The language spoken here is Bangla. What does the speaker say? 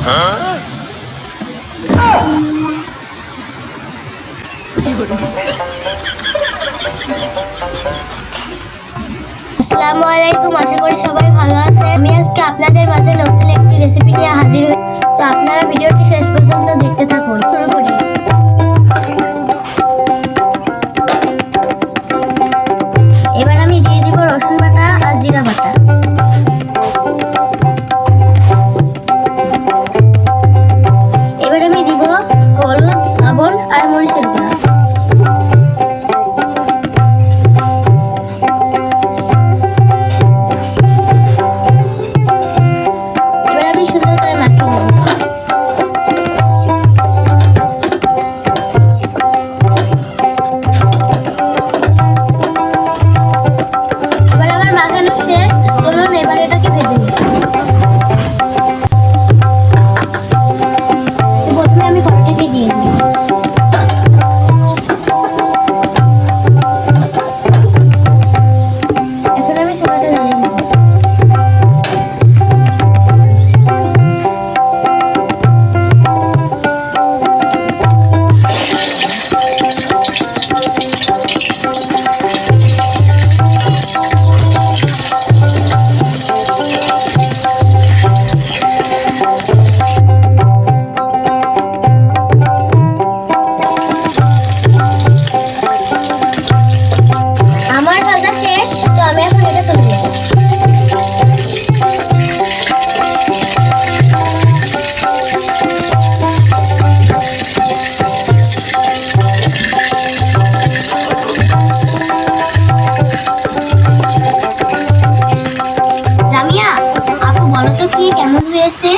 আসসালামু আলাইকুম, আশা করি সবাই ভালো আছে। আমি আজকে আপনাদের মাঝে নতুন একটি রেসিপি নিয়ে হাজির হই। তো আপনারা ভিডিওটি শেষ পর্যন্ত দেখতে থাকুন। শুরু করি। এবার আমি দিয়ে দিব রসুন বাটা আর জিরা বাটা। এবার আমি দিব হলুদ, লবণ আর মরিচের গুঁড়া। এবার আমি সুন্দর করে মাখিয়ে নেব। এবার আমার মাখানো শেষ, চলুন এবার এটাকে ভেজে নিই। প্রথমে আমি কড়াইটাকে দিয়ে দিই। এখন আমি চুলাটা জ্বালিয়ে নেব। আমার ভাজা শেষ, তো আমি এখন এটা তুলে নেব। জামিয়া, আপু বলো তো কি কেমন হয়েছে?